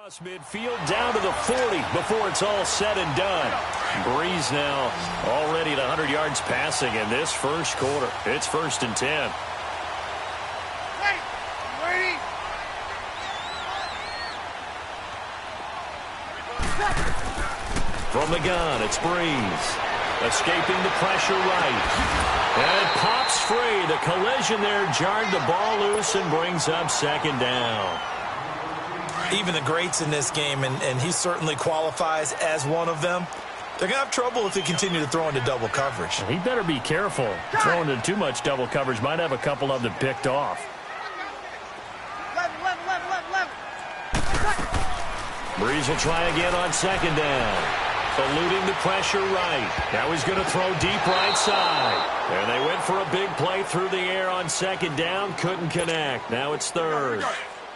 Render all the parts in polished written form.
Across midfield down to the 40 before it's all said and done. Breeze now already at 100 yards passing in this first quarter. It's 1st and 10. Hey, ready? From the gun, it's Breeze. Escaping the pressure right. And it pops free. The collision there jarred the ball loose and brings up 2nd down. Even the greats in this game, and he certainly qualifies as one of them, they're going to have trouble if they continue to throw into double coverage. He better be careful. Throwing into too much double coverage might have a couple of them picked off. Breeze will try again on 2nd down. Eluding the pressure right. Now he's going to throw deep right side. And they went for a big play through the air on 2nd down. Couldn't connect. Now it's 3rd.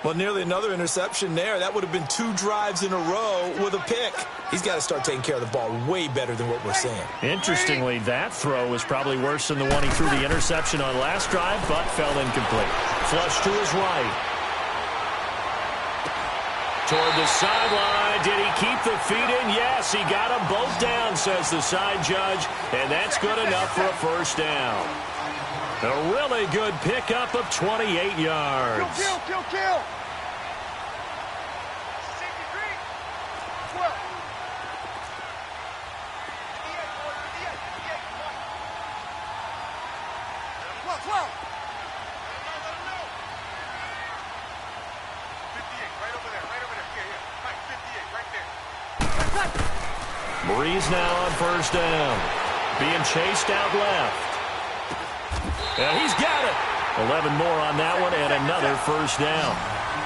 Well, nearly another interception there. That would have been 2 drives in a row with a pick. He's got to start taking care of the ball way better than what we're seeing. Interestingly, that throw was probably worse than the one he threw the interception on last drive, but fell incomplete. Flush to his right. Toward the sideline. Did he keep the feet in? Yes, he got them both down, says the side judge, and that's good enough for a 1st down. A really good pickup of 28 yards. Kill. 12. Breeze now on 1st down. Being chased out left. And he's got it. 11 more on that one and another 1st down.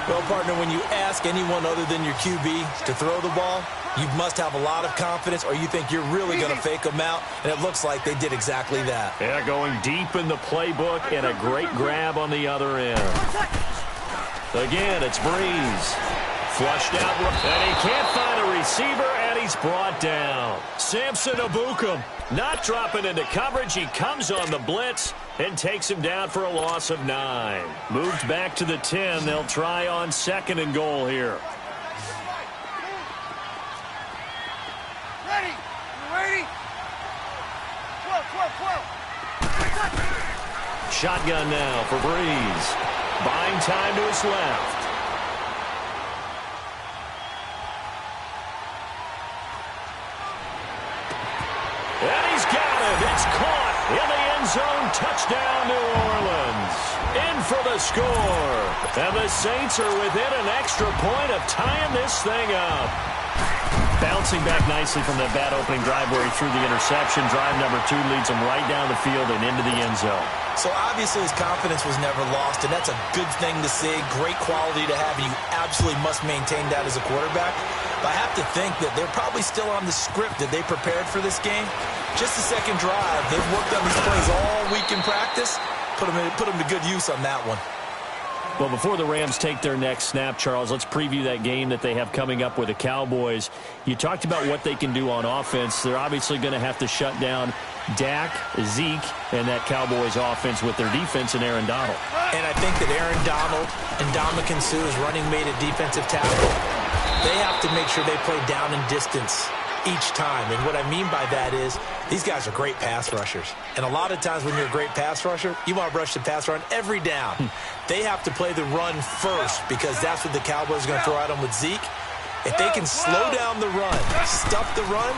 Well, partner, when you ask anyone other than your QB to throw the ball, you must have a lot of confidence or you think you're really going to fake them out, and it looks like they did exactly that. Yeah, going deep in the playbook and a great grab on the other end. Again, it's Breeze. Flushed out, and he can't find a receiver, and he's brought down. Samson Abukum not dropping into coverage. He comes on the blitz and takes him down for a loss of 9. Moved back to the 10. They'll try on 2nd and goal here. Ready? 12. Shotgun now for Breeze. Buying time to his left. And he's got it. It's caught in the end zone. Touchdown, New Orleans. In for the score. And the Saints are within an extra point of tying this thing up. Bouncing back nicely from that bad opening drive where he threw the interception. Drive number 2 leads him right down the field and into the end zone. So obviously his confidence was never lost, and that's a good thing to see. Great quality to have, and you absolutely must maintain that as a quarterback. But I have to think that they're probably still on the script that they prepared for this game. Just the 2nd drive. They've worked on these plays all week in practice. Put them to good use on that one. Well, before the Rams take their next snap, Charles, let's preview that game that they have coming up with the Cowboys. You talked about what they can do on offense. They're obviously going to have to shut down Dak, Zeke, and that Cowboys offense with their defense and Aaron Donald. And I think that Aaron Donald and Ndamukong Suh, his running mate at defensive tackle, they have to make sure they play down and distance each time. And what I mean by that is these guys are great pass rushers. And a lot of times when you're a great pass rusher, you want to rush the pass run every down. They have to play the run first because that's what the Cowboys are going to throw at them with Zeke. If they can slow down the run, stuff the run,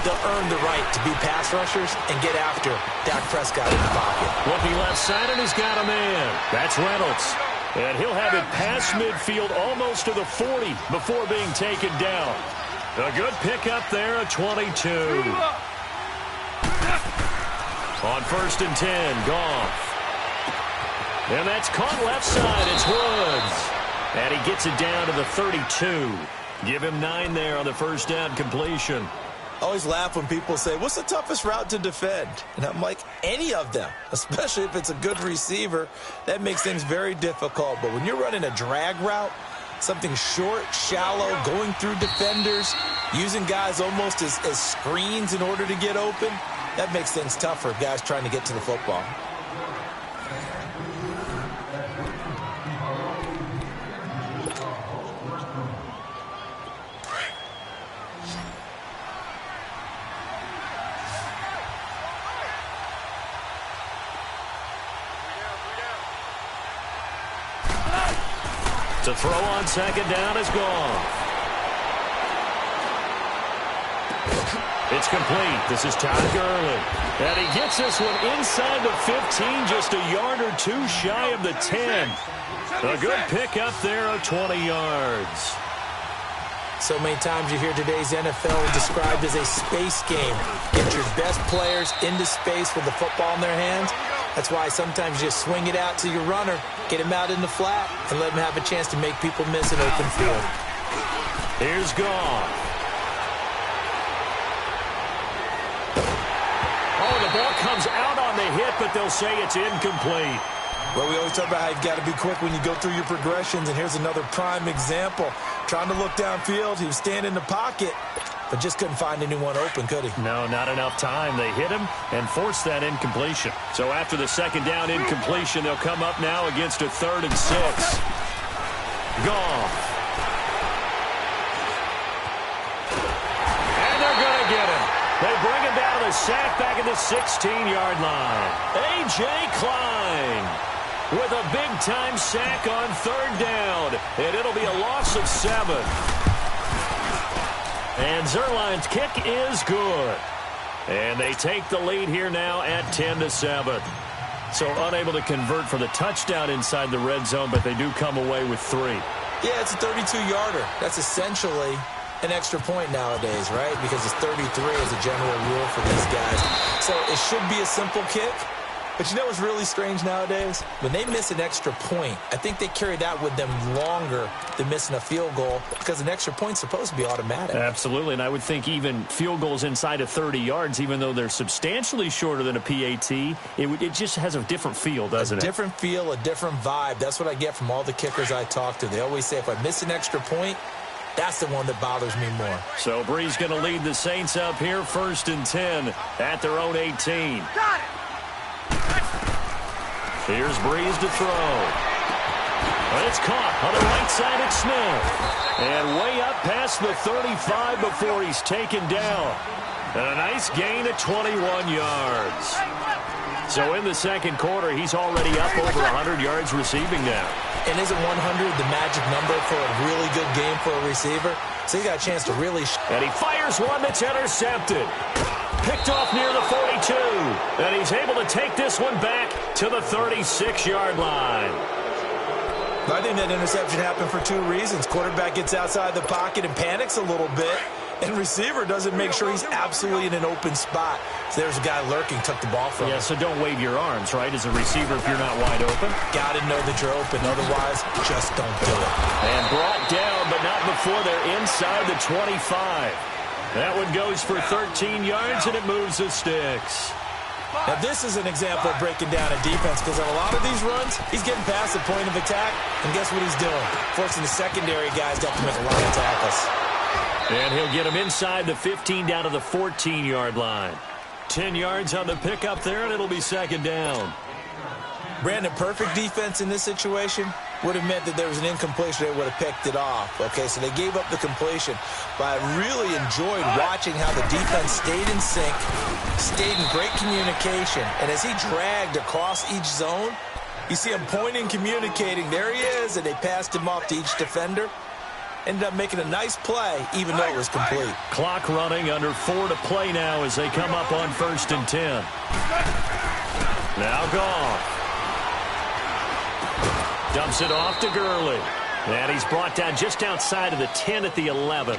they'll earn the right to be pass rushers and get after Dak Prescott in the pocket. Looking left side, and he's got a man. That's Reynolds. And he'll have it past midfield almost to the 40 before being taken down. A good pickup there, a 22. On 1st and 10, Goff. And that's caught left side. It's Woods. And he gets it down to the 32. Give him 9 there on the 1st down completion. I always laugh when people say, what's the toughest route to defend? And I'm like, any of them, especially if it's a good receiver. That makes things very difficult. But when you're running a drag route, something short, shallow, going through defenders, using guys almost as screens in order to get open, that makes things tough for guys trying to get to the football. To throw on second down is gone. It's complete. This is Todd Gurley. And he gets this one inside the 15, just a yard or two shy of the 10. A good pickup there of 20 yards. So many times you hear today's NFL described as a space game. Get your best players into space with the football in their hands. That's why sometimes you just swing it out to your runner, get him out in the flat, and let him have a chance to make people miss an open field. Here's Goff. Oh, the ball comes out on the hit, but they'll say it's incomplete. Well, we always talk about how you've got to be quick when you go through your progressions, and here's another prime example. Trying to look downfield, he was standing in the pocket, but just couldn't find anyone open, could he? No, not enough time. They hit him and forced that incompletion. So after the second down incompletion, they'll come up now against a 3rd and 6. Goff. And they're going to get him. They bring him down to the sack back at the 16-yard line. A.J. Klein with a big-time sack on 3rd down, and it'll be a loss of 7. And Zuerlein's kick is good. And they take the lead here now at 10-7. So unable to convert for the touchdown inside the red zone, but they do come away with 3. Yeah, it's a 32-yarder. That's essentially an extra point nowadays, right? Because it's 33 as a general rule for these guys. So it should be a simple kick. But you know what's really strange nowadays? When they miss an extra point, I think they carry that with them longer than missing a field goal because an extra point's supposed to be automatic. Absolutely, and I would think even field goals inside of 30 yards, even though they're substantially shorter than a PAT, it just has a different feel, doesn't it? A different feel, a different vibe. That's what I get from all the kickers I talk to. They always say if I miss an extra point, that's the one that bothers me more. So Brees going to lead the Saints up here, 1st and 10 at their own 18. Got it. Here's Brees to throw. But it's caught on the right side at Smith. And way up past the 35 before he's taken down. And a nice gain of 21 yards. So in the second quarter, he's already up over 100 yards receiving now. And isn't 100 the magic number for a really good game for a receiver? So he got a chance to really... And he fires one that's intercepted. Picked off near the 42. And he's able to take this one back to the 36-yard line. I think that interception happened for 2 reasons. Quarterback gets outside the pocket and panics a little bit. And receiver doesn't make sure he's absolutely in an open spot. So there's a guy lurking, took the ball from him. Yeah, so don't wave your arms, right, as a receiver if you're not wide open. Got to know that you're open. Otherwise, just don't do it. And brought down, but not before they're inside the 25. That one goes for 13 yards, and it moves the sticks. Now, this is an example of breaking down a defense because on a lot of these runs, he's getting past the point of attack, and guess what he's doing? Forcing the secondary guys to have to make a lot of tackles. And he'll get him inside the 15 down to the 14-yard line. 10 yards on the pickup there, and it'll be second down. Brandon, perfect defense in this situation would have meant that there was an incompletion. They would have picked it off. Okay, so they gave up the completion. But I really enjoyed watching how the defense stayed in sync, stayed in great communication. And as he dragged across each zone, you see him pointing, communicating. There he is, and they passed him off to each defender. Ended up making a nice play, even though it was complete. Clock running, under 4 to play now as they come up on 1st and 10. Now Goff. Dumps it off to Gurley. And he's brought down just outside of the 10 at the 11.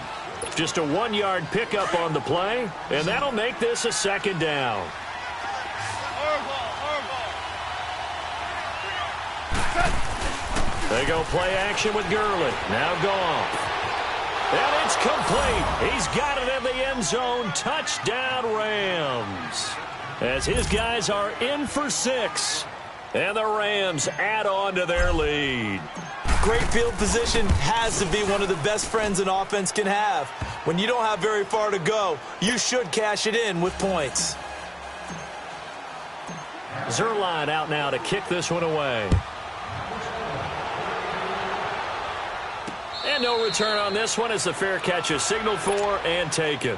Just a 1-yard pickup on the play, and that'll make this a second down. They go play action with Gurley. Now Goff. And it's complete. He's got it in the end zone. Touchdown, Rams. As his guys are in for 6. And the Rams add on to their lead. Great field position has to be one of the best friends an offense can have. When you don't have very far to go, you should cash it in with points. Zuerlein out now to kick this one away. And no return on this one as the fair catch is signaled for and taken.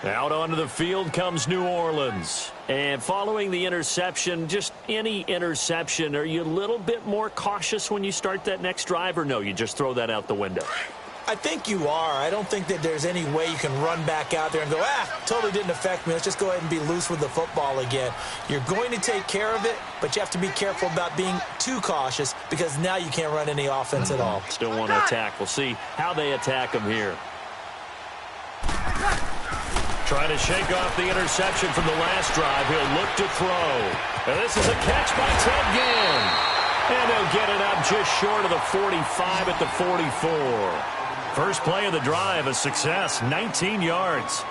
Out onto the field comes New Orleans. And following the interception, just any interception, are you a little bit more cautious when you start that next drive, or no, you just throw that out the window? I think you are. I don't think that there's any way you can run back out there and go, totally didn't affect me. Let's just go ahead and be loose with the football again. You're going to take care of it, but you have to be careful about being too cautious because now you can't run any offense at all. Still want to attack. We'll see how they attack him here. Trying to shake off the interception from the last drive. He'll look to throw. And this is a catch by Ted Ginn. And he'll get it up just short of the 45 at the 44. First play of the drive, a success, 19 yards.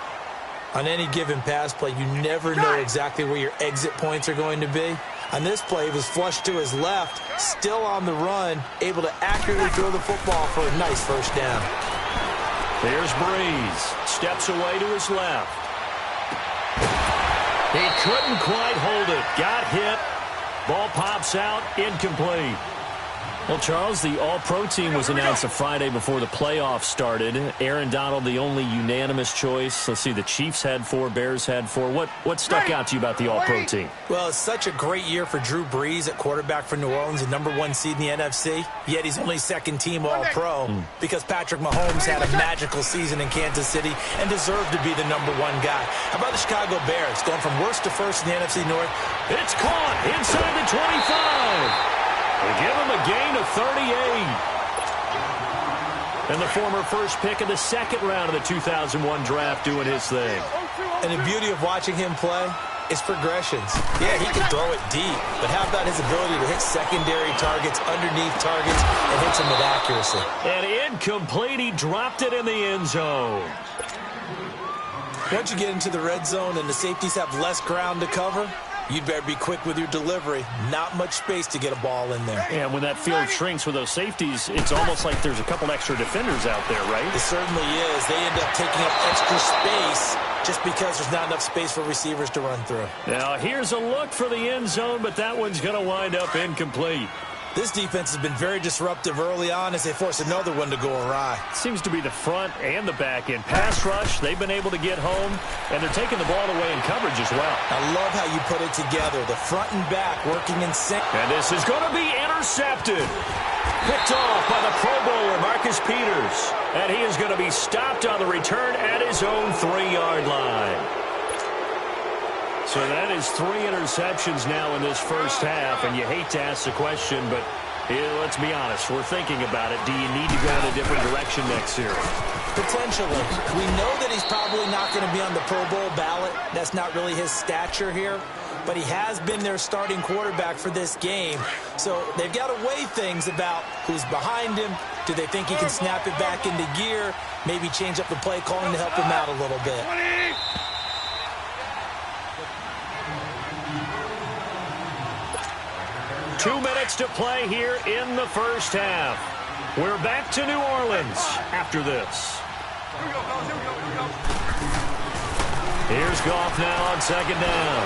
On any given pass play, you never know exactly where your exit points are going to be. On this play, he was flushed to his left, still on the run, able to accurately throw the football for a nice first down. Here's Breeze. Steps away to his left. He couldn't quite hold it. Got hit. Ball pops out. Incomplete. Well, Charles, the All-Pro team was announced a Friday before the playoffs started. Aaron Donald, the only unanimous choice. Let's see, the Chiefs had 4, Bears had 4. What stuck out to you about the All-Pro team? Well, it's such a great year for Drew Brees at quarterback for New Orleans, the #1 seed in the NFC. Yet he's only second-team All-Pro because Patrick Mahomes had a magical season in Kansas City and deserved to be the #1 guy. How about the Chicago Bears going from worst to first in the NFC North? It's caught inside the 25. They give him a gain of 38. And the former first pick of the second round of the 2001 draft doing his thing. And the beauty of watching him play is progressions. Yeah, he can throw it deep, but how about his ability to hit secondary targets, underneath targets, and hits them with accuracy? And incomplete, he dropped it in the end zone. Once you get into the red zone and the safeties have less ground to cover, you'd better be quick with your delivery. Not much space to get a ball in there. And when that field shrinks with those safeties, it's almost like there's a couple extra defenders out there, right? It certainly is. They end up taking up extra space just because there's not enough space for receivers to run through. Now, here's a look for the end zone, but that one's going to wind up incomplete. This defense has been very disruptive early on as they force another one to go awry. Seems to be the front and the back end. Pass rush, they've been able to get home, and they're taking the ball away in coverage as well. I love how you put it together. The front and back working in sync. And this is going to be intercepted. Picked off by the Pro Bowler, Marcus Peters. And he is going to be stopped on the return at his own 3-yard line. So that is 3 interceptions now in this first half, and you hate to ask the question, but let's be honest, we're thinking about it. Do you need to go in a different direction next year? Potentially. We know that he's probably not going to be on the Pro Bowl ballot. That's not really his stature here, but he has been their starting quarterback for this game. So they've got to weigh things about who's behind him. Do they think he can snap it back into gear? Maybe change up the play calling to help him out a little bit. 2 minutes to play here in the first half. We're back to New Orleans after this. Here's Goff now on second down.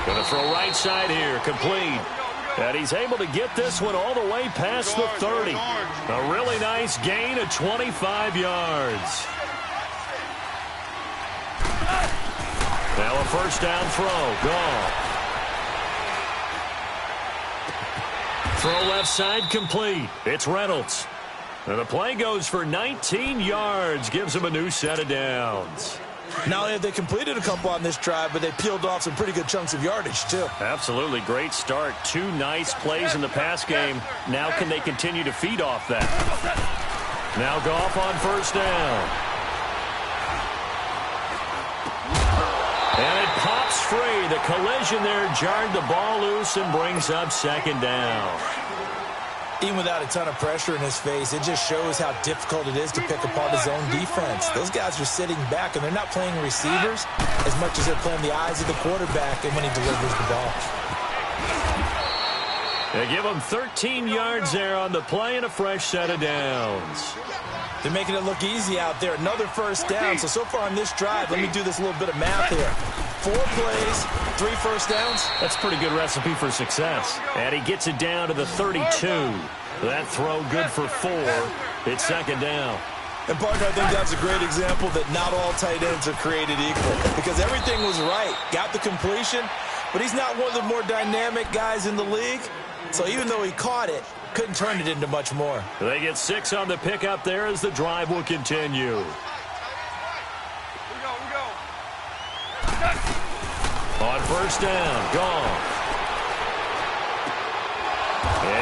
Going to throw right side here, complete. And he's able to get this one all the way past the 30. A really nice gain of 25 yards. Now a first down throw. Goff. Throw left side complete. It's Reynolds. And the play goes for 19 yards. Gives him a new set of downs. Not only have they completed a couple on this drive, but they peeled off some pretty good chunks of yardage, too. Absolutely. Great start. 2 nice plays in the pass game. Now can they continue to feed off that? Now Goff on first down. And it pops free. The collision there jarred the ball loose and brings up second down. Even without a ton of pressure in his face, it just shows how difficult it is to pick apart his own defense. Those guys are sitting back, and they're not playing receivers as much as they're playing the eyes of the quarterback and when he delivers the ball. They give him 13 yards there on the play and a fresh set of downs. They're making it look easy out there. Another first down. So far on this drive, let me do this little bit of math here. 4 plays, 3 first downs. That's a pretty good recipe for success. And he gets it down to the 32. That throw good for 4. It's second down. And, partner, I think that's a great example that not all tight ends are created equal because everything was right. Got the completion, but he's not one of the more dynamic guys in the league. So even though he caught it, couldn't turn it into much more. They get 6 on the pickup there as the drive will continue. On first down, gone.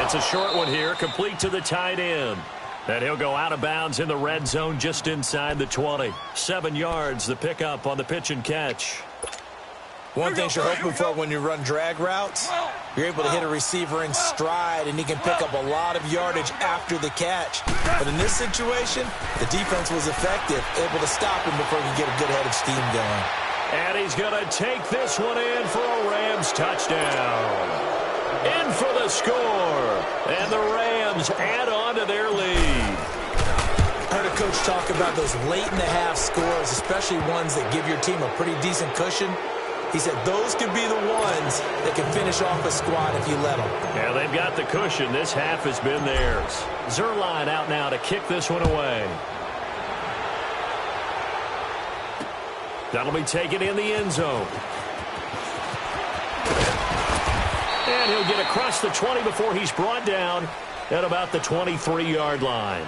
It's a short one here, complete to the tight end. And he'll go out of bounds in the red zone just inside the 20. 7 yards, the pickup on the pitch and catch. One thing you're hoping for when you run drag routes, you're able to hit a receiver in stride, and he can pick up a lot of yardage after the catch. But in this situation, the defense was effective, able to stop him before he could get a good head of steam going. And he's going to take this one in for a Rams touchdown. In for the score. And the Rams add on to their lead. I heard a coach talk about those late-in-the-half scores, especially ones that give your team a pretty decent cushion. He said those could be the ones that can finish off a squad if you let them. Yeah, they've got the cushion. This half has been theirs. Zerline out now to kick this one away. That'll be taken in the end zone. And he'll get across the 20 before he's brought down at about the 23-yard line.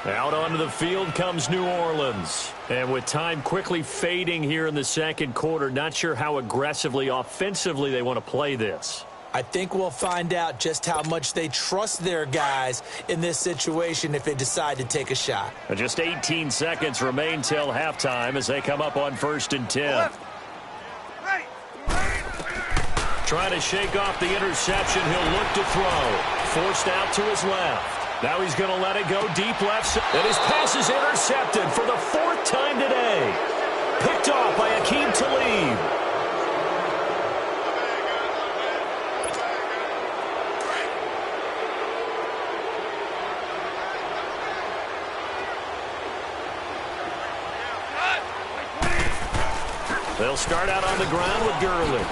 Out onto the field comes New Orleans. And with time quickly fading here in the second quarter, not sure how aggressively, offensively they want to play this. I think we'll find out just how much they trust their guys in this situation if they decide to take a shot. And just 18 seconds remain till halftime as they come up on 1st and 10. Trying to shake off the interception. He'll look to throw. Forced out to his left. Now he's going to let it go deep left. And his pass is intercepted for the 4th time today. Picked off by Akeem Talib. They'll start out on the ground with Gurley.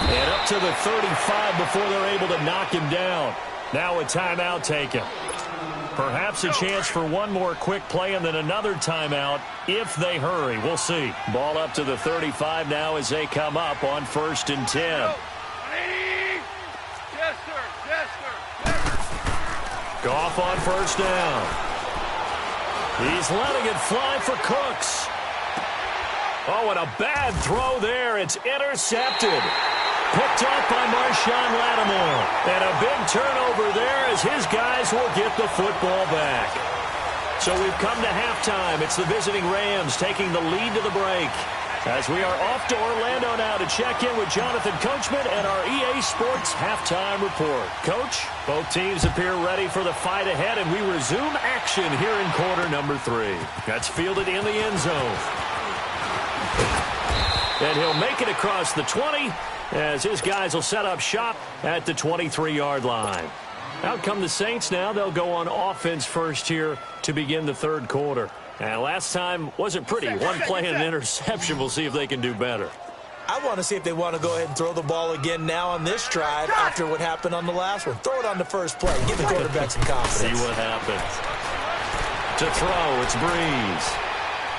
And up to the 35 before they're able to knock him down. Now a timeout taken. Perhaps a chance for one more quick play and then another timeout if they hurry. We'll see. Ball up to the 35 now as they come up on 1st and 10. Yes, sir. Yes, sir. Goff on first down. He's letting it fly for Cooks. Oh, and a bad throw there. It's intercepted. Picked up by Marshawn Lattimore. And a big turnover there as his guys will get the football back. So we've come to halftime. It's the visiting Rams taking the lead to the break. As we are off to Orlando now to check in with Jonathan Coachman and our EA Sports halftime report. Coach, both teams appear ready for the fight ahead, and we resume action here in quarter number 3. That's fielded in the end zone. And he'll make it across the 20 as his guys will set up shop at the 23-yard line. Out come the Saints now. They'll go on offense first here to begin the third quarter. And last time wasn't pretty. One play and an interception. We'll see if they can do better. I want to see if they want to go ahead and throw the ball again now on this drive after what happened on the last one. Throw it on the first play. Give the quarterback some confidence. See what happens. To throw, it's Breeze.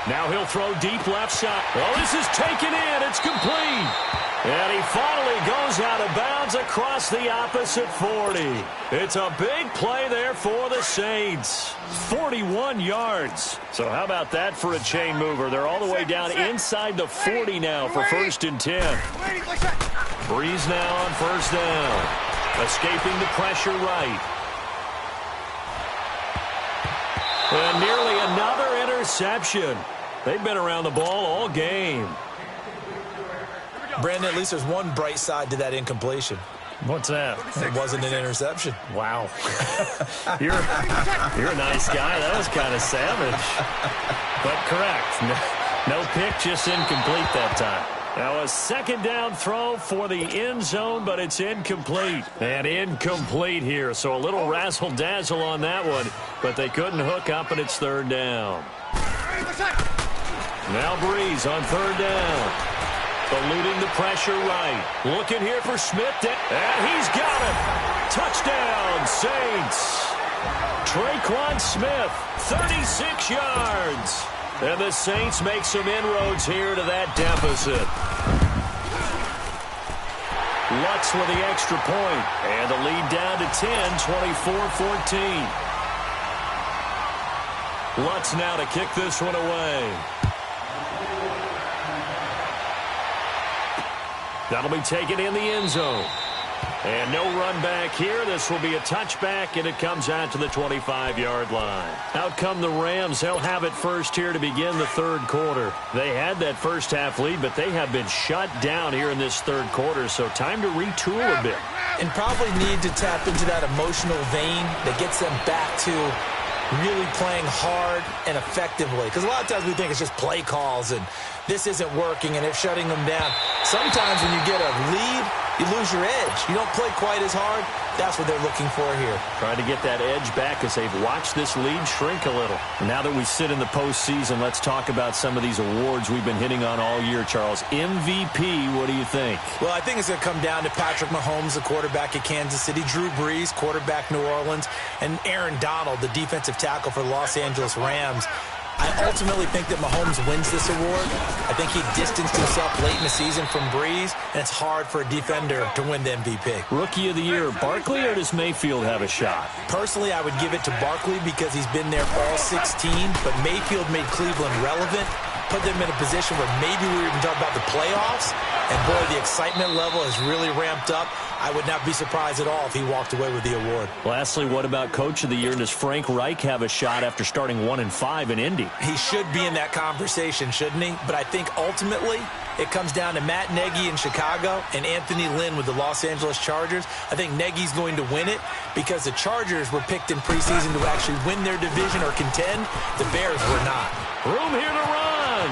Now he'll throw deep left side. Well, this is taken in. It's complete. And he finally goes out of bounds across the opposite 40. It's a big play there for the Saints. 41 yards. So how about that for a chain mover? They're all the way down inside the 40 now for 1st and 10. Breeze now on first down. Escaping the pressure right. And nearly another interception. They've been around the ball all game. Brandon, at least there's one bright side to that incompletion. What's that? It wasn't an interception. Wow. You're a nice guy. That was kind of savage. But correct. No pick, just incomplete that time. Now a 2nd down throw for the end zone, but it's incomplete. And incomplete here, so a little razzle-dazzle on that one, but they couldn't hook up, and it's 3rd down. Now Breeze on 3rd down. Eluding the pressure right. Looking here for Smith. And he's got it. Touchdown, Saints. Traquan Smith, 36 yards. And the Saints make some inroads here to that deficit. Lutz with the extra point. And the lead down to 10, 24-14. Lutz now to kick this one away. That'll be taken in the end zone. And no run back here. This will be a touchback, and it comes out to the 25-yard line. Out come the Rams. They'll have it first here to begin the third quarter. They had that first half lead, but they have been shut down here in this third quarter, so time to retool a bit. And probably need to tap into that emotional vein that gets them back to really playing hard and effectively. Because a lot of times we think it's just play calls and this isn't working and it's shutting them down. Sometimes when you get a lead, you lose your edge. You don't play quite as hard. That's what they're looking for here. Trying to get that edge back as they've watched this lead shrink a little. Now that we sit in the postseason, let's talk about some of these awards we've been hitting on all year, Charles. MVP, what do you think? Well, I think it's going to come down to Patrick Mahomes, the quarterback at Kansas City, Drew Brees, quarterback New Orleans, and Aaron Donald, the defensive tackle for the Los Angeles Rams. I ultimately think that Mahomes wins this award. I think he distanced himself late in the season from Brees, and it's hard for a defender to win the MVP. Rookie of the year, Barkley, or does Mayfield have a shot? Personally, I would give it to Barkley because he's been there all 16, but Mayfield made Cleveland relevant, put them in a position where maybe we were even talking about the playoffs, and boy, the excitement level has really ramped up. I would not be surprised at all if he walked away with the award. Lastly, what about Coach of the Year? Does Frank Reich have a shot after starting 1-5 in Indy? He should be in that conversation, shouldn't he? But I think ultimately it comes down to Matt Nagy in Chicago and Anthony Lynn with the Los Angeles Chargers. I think Nagy's going to win it because the Chargers were picked in preseason to actually win their division or contend. The Bears were not. Room here to run.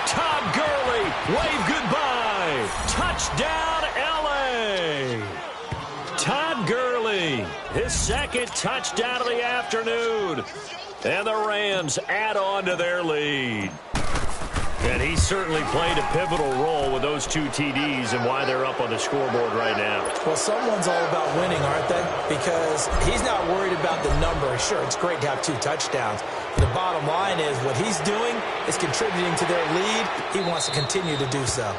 Todd Gurley, wave goodbye. Touchdown, L.A. Todd Gurley, his second touchdown of the afternoon. And the Rams add on to their lead. And he certainly played a pivotal role with those two TDs and why they're up on the scoreboard right now. Well, someone's all about winning, aren't they? Because he's not worried about the number. Sure, it's great to have 2 touchdowns. But the bottom line is what he's doing is contributing to their lead. He wants to continue to do so.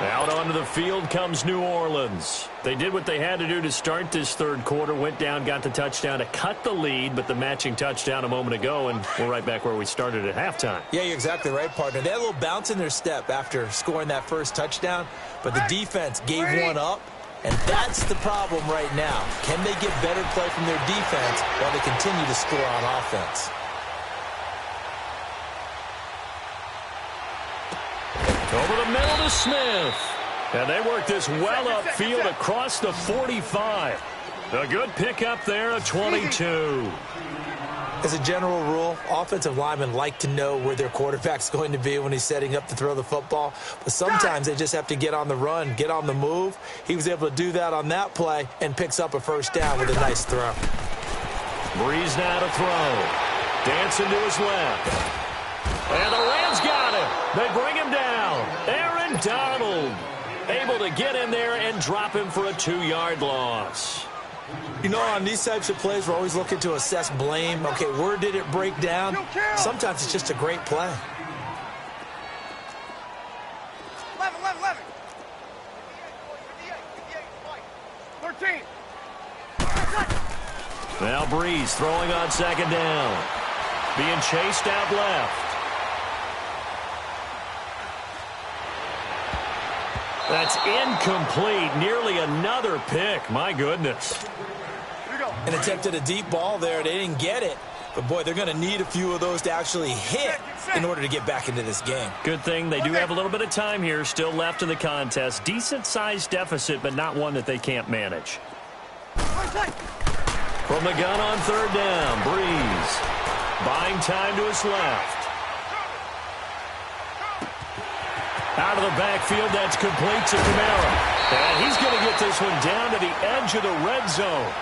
Out onto the field comes New Orleans. They did what they had to do to start this third quarter, went down, got the touchdown to cut the lead, but the matching touchdown a moment ago, and we're right back where we started at halftime. Yeah, you're exactly right, partner. They had a little bounce in their step after scoring that first touchdown, but the defense gave one up, and that's the problem right now. Can they get better play from their defense while they continue to score on offense? Over the middle to Smith. And they work this well upfield across the 45. A good pickup there of 22. As a general rule, offensive linemen like to know where their quarterback's going to be when he's setting up to throw the football. But sometimes they just have to get on the run, get on the move. He was able to do that on that play and picks up a first down with a nice throw. Breeze now to throw. Dancing to his left. And the Rams got him. They bring him down. Aaron Donald able to get in there and drop him for a 2-yard loss. You know, on these types of plays, we're always looking to assess blame. Okay, where did it break down? Sometimes it's just a great play. 11. 13. Now Breeze throwing on second down. Being chased out left. That's incomplete. Nearly another pick. My goodness. And attempted a deep ball there. They didn't get it. But, boy, they're going to need a few of those to actually hit in order to get back into this game. Good thing they do have a little bit of time here still left in the contest. Decent-sized deficit, but not one that they can't manage. From the gun on third down, Breeze. Buying time to his left. Out of the backfield, that's complete to Kamara. And he's going to get this one down to the edge of the red zone.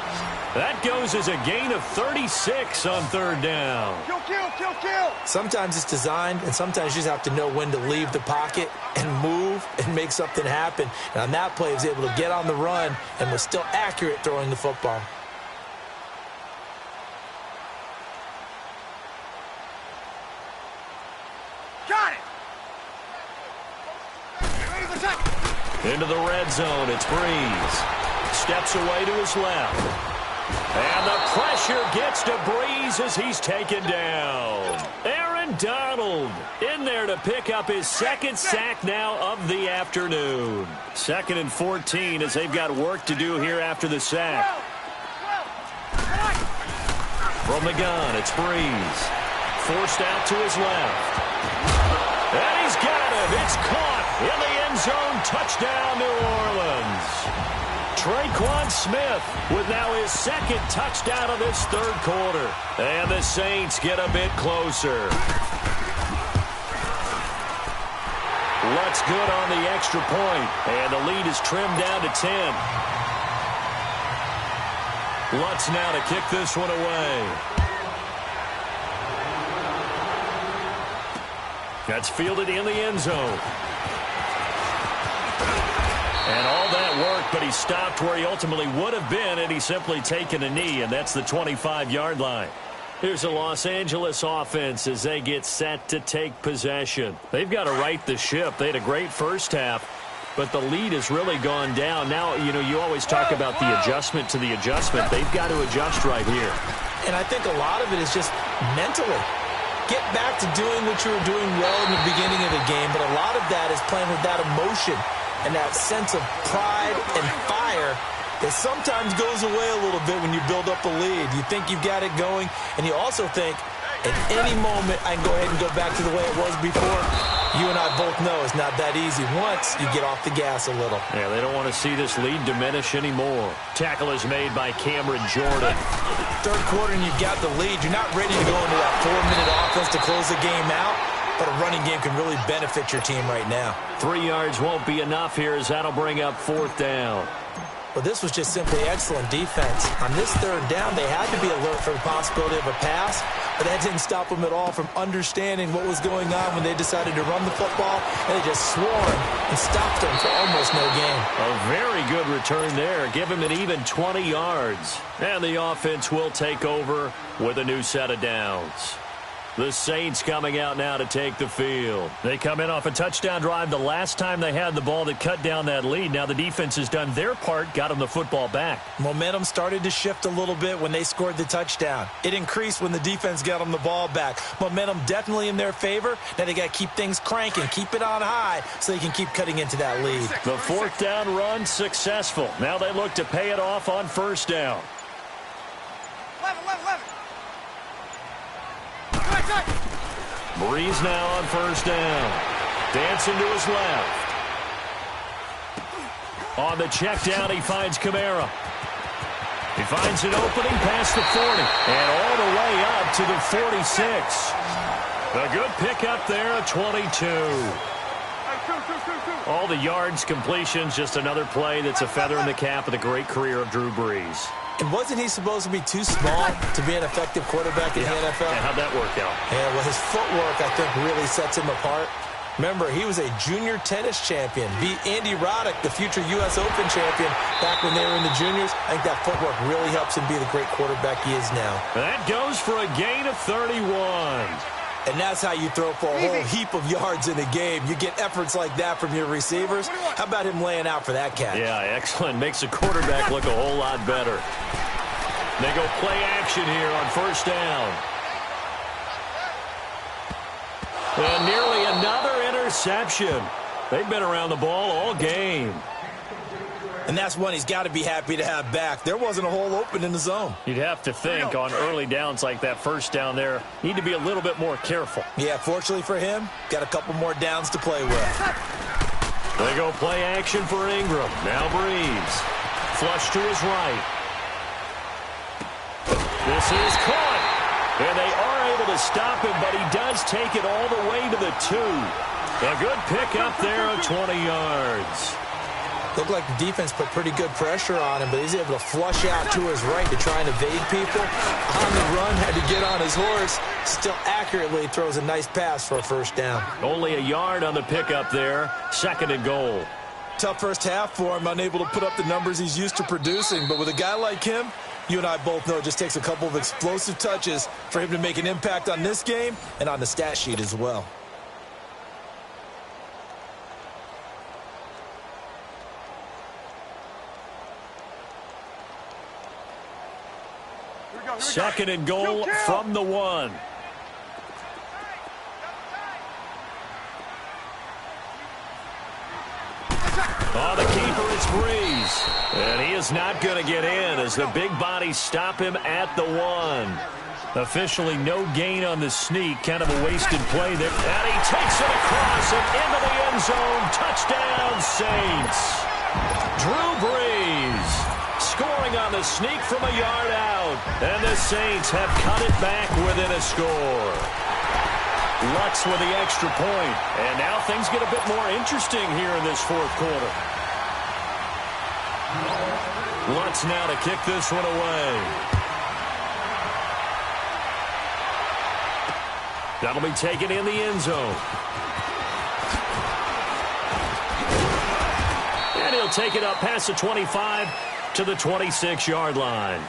That goes as a gain of 36 on third down. Kill. Sometimes it's designed, and sometimes you just have to know when to leave the pocket and move and make something happen. And on that play, he was able to get on the run and was still accurate throwing the football. Into the red zone, it's Breeze. Steps away to his left. And the pressure gets to Breeze as he's taken down. Aaron Donald in there to pick up his second sack now of the afternoon. 2nd and 14 as they've got work to do here after the sack. From the gun, it's Breeze. Forced out to his left. And he's got him. It's caught in the end zone. Touchdown, New Orleans. Traquan Smith with now his second touchdown of this third quarter. And the Saints get a bit closer. Lutz good on the extra point. And the lead is trimmed down to 10. Lutz now to kick this one away. That's fielded in the end zone. And all that work, but he stopped where he ultimately would have been, and he's simply taken a knee, and that's the 25-yard line. Here's the Los Angeles offense as they get set to take possession. They've got to right the ship. They had a great first half, but the lead has really gone down. Now, you know, you always talk about the adjustment to the adjustment. They've got to adjust right here. And I think a lot of it is just mentally. Get back to doing what you were doing well in the beginning of the game, but a lot of that is playing with that emotion and that sense of pride and fire that sometimes goes away a little bit when you build up a lead. You think you've got it going, and you also think at any moment I can go ahead and go back to the way it was before. You and I both know it's not that easy once you get off the gas a little. Yeah, they don't want to see this lead diminish anymore. Tackle is made by Cameron Jordan. Third quarter and you've got the lead. You're not ready to go into that 4-minute offense to close the game out. But a running game can really benefit your team right now. 3 yards won't be enough here as that'll bring up 4th down. Well, this was just simply excellent defense. On this 3rd down, they had to be alert for the possibility of a pass, but that didn't stop them at all from understanding what was going on when they decided to run the football, and they just swarmed and stopped them for almost no gain. A very good return there. Give him an even 20 yards. And the offense will take over with a new set of downs. The Saints coming out now to take the field. They come in off a touchdown drive the last time they had the ball that cut down that lead. Now the defense has done their part, got them the football back. Momentum started to shift a little bit when they scored the touchdown. It increased when the defense got them the ball back. Momentum definitely in their favor. Now they got to keep things cranking, keep it on high so they can keep cutting into that lead. The 4th down run successful. Now they look to pay it off on 1st down. 11. Breeze now on 1st down. Dancing to his left. On the check down, he finds Kamara. He finds an opening past the 40. And all the way up to the 46. A good pickup there at 22. All the yards, completions, just another play that's a feather in the cap of the great career of Drew Brees. And wasn't he supposed to be too small to be an effective quarterback in the NFL? Yeah, how'd that work out? Yeah, well, his footwork, I think, really sets him apart. Remember, he was a junior tennis champion. Beat Andy Roddick, the future U.S. Open champion, back when they were in the juniors. I think that footwork really helps him be the great quarterback he is now. That goes for a gain of 31. And that's how you throw for a whole heap of yards in a game. You get efforts like that from your receivers. How about him laying out for that catch? Yeah, excellent. Makes the quarterback look a whole lot better. They go play action here on 1st down. And nearly another interception. They've been around the ball all game. And that's one he's got to be happy to have back. There wasn't a hole open in the zone. You'd have to think on early downs like that 1st down there, need to be a little bit more careful. Yeah, fortunately for him, got a couple more downs to play with. They go play action for Ingram. Now Breeze. Flush to his right. This is caught. And they are able to stop him, but he does take it all the way to the 2. A good pickup there of 20 yards. Looked like the defense put pretty good pressure on him, but he's able to flush out to his right to try and evade people. On the run, had to get on his horse. Still accurately throws a nice pass for a 1st down. Only a yard on the pickup there. 2nd and goal. Tough first half for him, unable to put up the numbers he's used to producing. But with a guy like him, you and I both know it just takes a couple of explosive touches for him to make an impact on this game and on the stat sheet as well. Second and goal from the 1. Oh, the keeper is Breeze. And he is not going to get in as the big bodies stop him at the 1. Officially no gain on the sneak. Kind of a wasted play there. And he takes it across and into the end zone. Touchdown, Saints. Drew Brees scoring on the sneak from a yard out. And the Saints have cut it back within a score. Lutz with the extra point. And now things get a bit more interesting here in this fourth quarter. Lutz now to kick this one away. That'll be taken in the end zone. And he'll take it up past the 25 to the 26-yard line.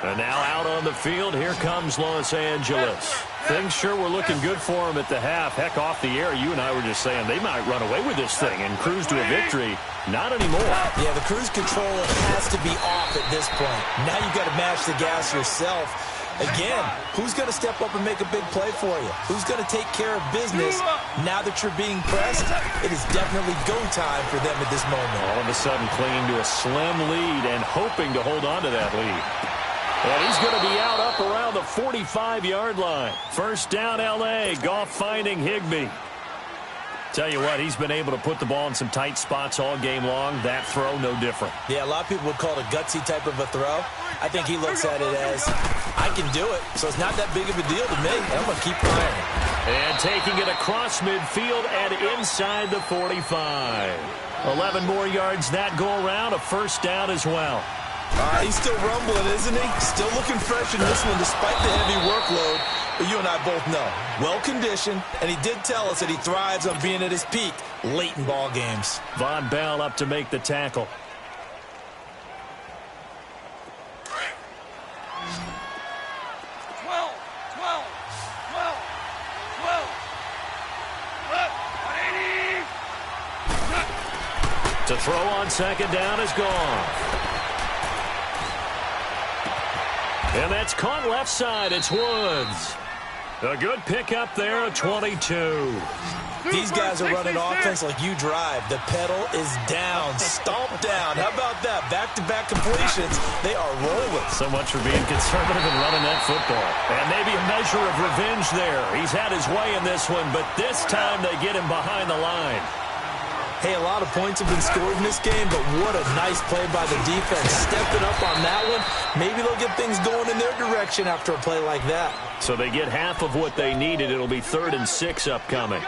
And now out on the field, here comes Los Angeles. Things sure were looking good for him at the half. Heck, off the air, you and I were just saying they might run away with this thing and cruise to a victory. Not anymore. Yeah, the cruise control has to be off at this point. Now you've got to match the gas yourself. Again, who's going to step up and make a big play for you? Who's going to take care of business now that you're being pressed? It is definitely go time for them at this moment. All of a sudden clinging to a slim lead and hoping to hold on to that lead. And he's going to be out up around the 45-yard line. First down, L.A. Goff finding Higbee. Tell you what, he's been able to put the ball in some tight spots all game long. That throw, no different. Yeah, a lot of people would call it a gutsy type of a throw. I think he looks at it as, I can do it, so it's not that big of a deal to me. I'm going to keep firing. And taking it across midfield and inside the 45. 11 more yards that go around, a first down as well. He's still rumbling, isn't he? Still looking fresh in this one despite the heavy workload. But you and I both know, well-conditioned, and he did tell us that he thrives on being at his peak late in ball games. Von Bell up to make the tackle. To throw on second down is gone. And that's caught left side. It's Woods. A good pickup there at 22. These guys are running offense like you drive. The pedal is down, stomped down. How about that? Back-to-back completions. They are rolling. So much for being conservative and running that football. And maybe a measure of revenge there. He's had his way in this one, but this time they get him behind the line. Hey, a lot of points have been scored in this game, but what a nice play by the defense. Stepping up on that one. Maybe they'll get things going in their direction after a play like that. So they get half of what they needed. It'll be 3rd and 6 upcoming.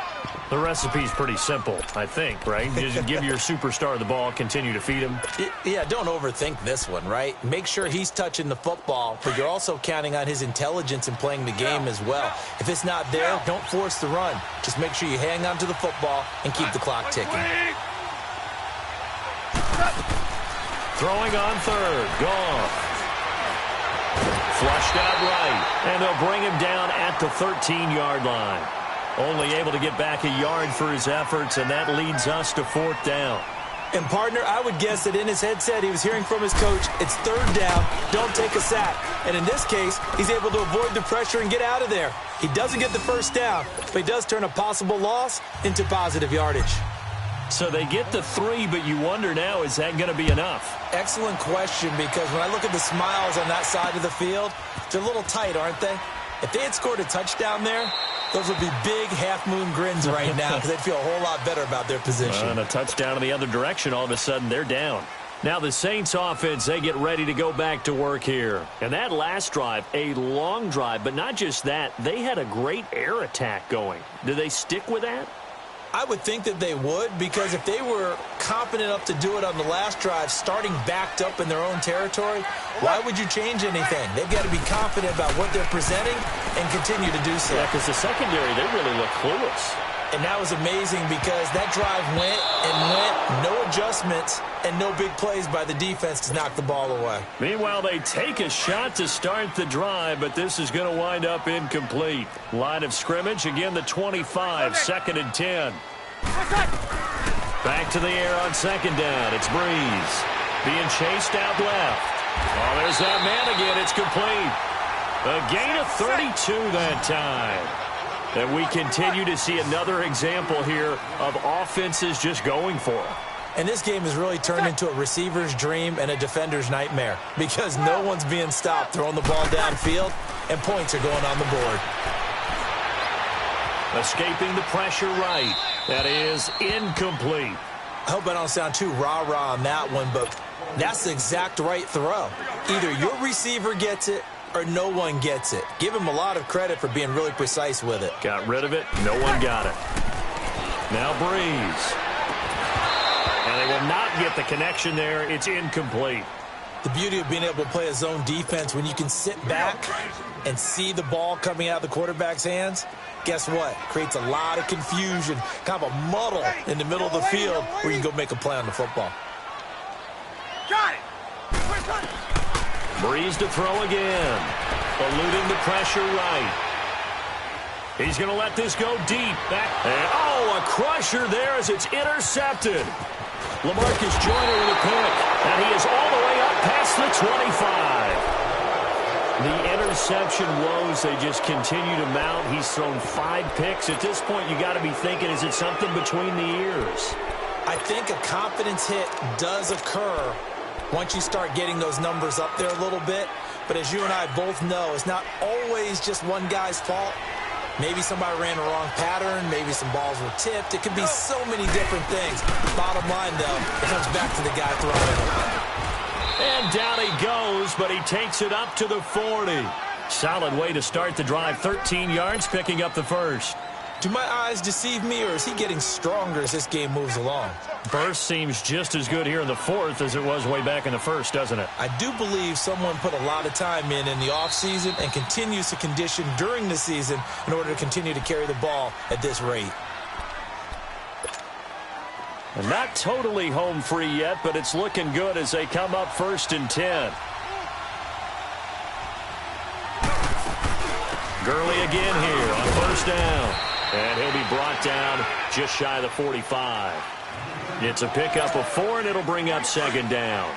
The recipe's pretty simple, I think, right? Just give your superstar the ball, continue to feed him. Yeah, don't overthink this one, right? Make sure he's touching the football, but you're also counting on his intelligence in playing the game as well. If it's not there, don't force the run. Just make sure you hang on to the football and keep the clock ticking. Throwing on 3rd, gone. Flushed out right, and they'll bring him down at the 13-yard line. Only able to get back a yard for his efforts, and that leads us to 4th down. And, partner, I would guess that in his headset he was hearing from his coach, it's 3rd down, don't take a sack. And in this case, he's able to avoid the pressure and get out of there. He doesn't get the first down, but he does turn a possible loss into positive yardage. So they get the 3, but you wonder now, is that going to be enough? Excellent question, because when I look at the smiles on that side of the field, they're a little tight, aren't they? If they had scored a touchdown there, those would be big half-moon grins right now because they'd feel a whole lot better about their position. And a touchdown in the other direction, all of a sudden they're down. Now the Saints offense, they get ready to go back to work here. And that last drive, a long drive, but not just that, they had a great air attack going. Do they stick with that? I would think that they would, because if they were confident enough to do it on the last drive, starting backed up in their own territory, why would you change anything? They've got to be confident about what they're presenting and continue to do so. Yeah, because the secondary, they really look clueless. And that was amazing because that drive went and went, no adjustments, and no big plays by the defense to knock the ball away. Meanwhile, they take a shot to start the drive, but this is going to wind up incomplete. Line of scrimmage, again the 25, 2nd and 10. Back to the air on 2nd down. It's Breeze being chased out left. Oh, there's that man again. It's complete. A gain of 32 that time. And we continue to see another example here of offenses just going for it. And this game has really turned into a receiver's dream and a defender's nightmare because no one's being stopped throwing the ball downfield, and points are going on the board. Escaping the pressure right. That is incomplete. I hope I don't sound too rah-rah on that one, but that's the exact right throw. Either your receiver gets it or no one gets it. Give him a lot of credit for being really precise with it. Got rid of it. No one got it. Now Breeze. And they will not get the connection there. It's incomplete. The beauty of being able to play a zone defense when you can sit back and see the ball coming out of the quarterback's hands, guess what? Creates a lot of confusion, kind of a muddle in the middle of the field where you can go make a play on the football. Got it. Breeze to throw again. Eluding the pressure right. He's going to let this go deep. Back. And, oh, a crusher there as it's intercepted. LaMarcus Joyner with a pick. And he is all the way up past the 25. The interception woes, they just continue to mount. He's thrown 5 picks. At this point, you got to be thinking, is it something between the ears? I think a confidence hit does occur once you start getting those numbers up there a little bit. But as you and I both know, it's not always just one guy's fault. Maybe somebody ran the wrong pattern. Maybe some balls were tipped. It could be so many different things. Bottom line, though, it comes back to the guy throwing it. And down he goes, but he takes it up to the 40. Solid way to start the drive. 13 yards, picking up the first. Do my eyes deceive me, or is he getting stronger as this game moves along? Burst seems just as good here in the fourth as it was way back in the first, doesn't it? I do believe someone put a lot of time in the offseason and continues to condition during the season in order to continue to carry the ball at this rate. And not totally home free yet, but it's looking good as they come up 1st and 10. Gurley again here on 1st down. And he'll be brought down just shy of the 45. It's a pickup of 4, and it'll bring up 2nd down.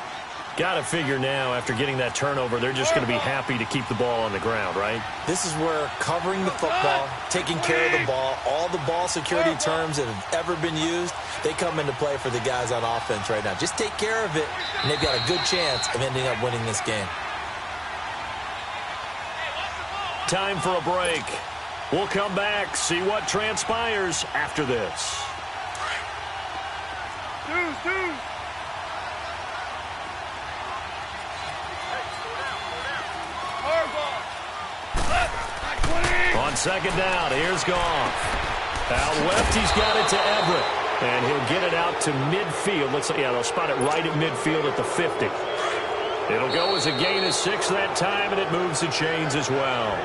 Got to figure now, after getting that turnover, they're just going to be happy to keep the ball on the ground, right? This is where covering the football, taking care of the ball, all the ball security terms that have ever been used, they come into play for the guys on offense right now. Just take care of it, and they've got a good chance of ending up winning this game. Time for a break. We'll come back, see what transpires after this. On 2nd down, here's Goff. Out left, he's got it to Everett. And he'll get it out to midfield. Looks like, yeah, they'll spot it right at midfield at the 50. It'll go as a gain of 6 that time, and it moves the chains as well.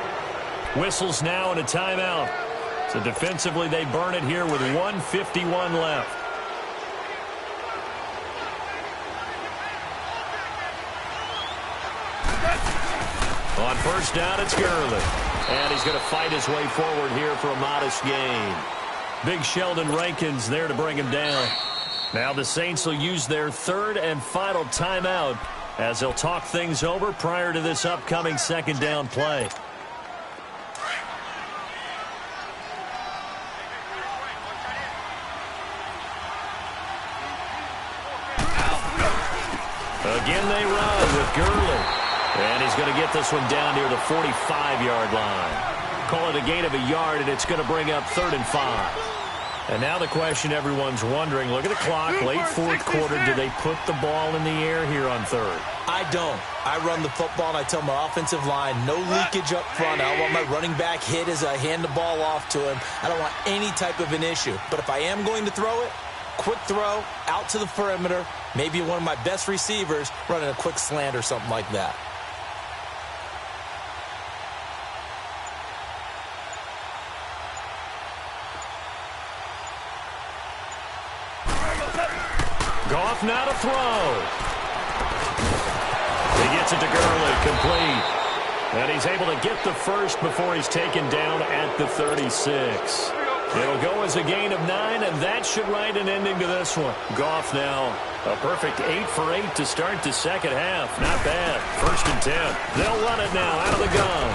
Whistles now and a timeout. So defensively, they burn it here with 1:51 left. On 1st down, it's Gurley. And he's going to fight his way forward here for a modest gain. Big Sheldon Rankins there to bring him down. Now the Saints will use their 3rd and final timeout as they'll talk things over prior to this upcoming 2nd down play. Again they run with Gurley. And he's going to get this one down near the 45-yard line. Call it a gain of a yard, and it's going to bring up 3rd and 5. And now the question everyone's wondering, look at the clock, late 4th quarter, do they put the ball in the air here on 3rd? I don't. I run the football, and I tell my offensive line, no leakage up front. I don't want my running back hit as I hand the ball off to him. I don't want any type of an issue. But if I am going to throw it, quick throw, out to the perimeter, maybe one of my best receivers running a quick slant or something like that. Goff now to throw. He gets it to Gurley, complete. And he's able to get the first before he's taken down at the 36. It'll go as a gain of 9, and that should write an ending to this one. Goff now, a perfect 8 for 8 to start the second half. Not bad. 1st and 10. They'll run it now out of the gun.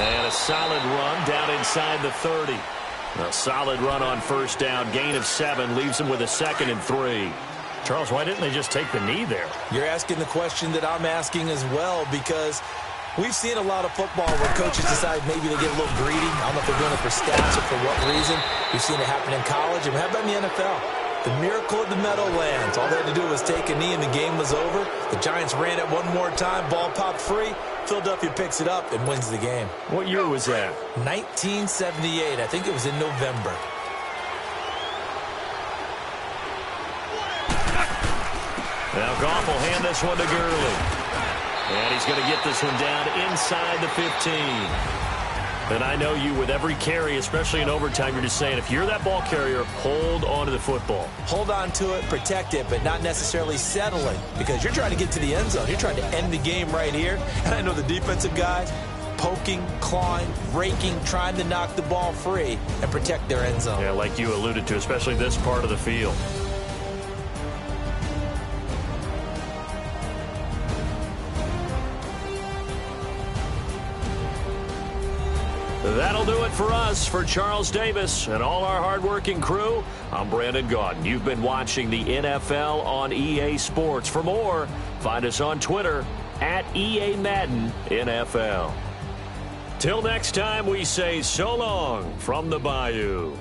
And a solid run down inside the 30. A solid run on 1st down. Gain of 7 leaves them with a 2nd and 3. Charles, why didn't they just take the knee there? You're asking the question that I'm asking as well, because we've seen a lot of football where coaches decide maybe they get a little greedy. I don't know if they're doing it for stats or for what reason. We've seen it happen in college, and how about in the NFL? The miracle of the Meadowlands. All they had to do was take a knee, and the game was over. The Giants ran it one more time. Ball popped free. Philadelphia picks it up and wins the game. What year was that? 1978. I think it was in November. Now Goff will hand this one to Gurley. And he's going to get this one down inside the 15. And I know you, with every carry, especially in overtime, you're just saying, if you're that ball carrier, hold on to the football. Hold on to it, protect it, but not necessarily settling, because you're trying to get to the end zone. You're trying to end the game right here. And I know the defensive guys poking, clawing, raking, trying to knock the ball free and protect their end zone. Yeah, like you alluded to, especially this part of the field. That'll do it for us. For Charles Davis and all our hardworking crew, I'm Brandon Gaudin. You've been watching the NFL on EA Sports. For more, find us on Twitter at EA Madden NFL. Till next time, we say so long from the Bayou.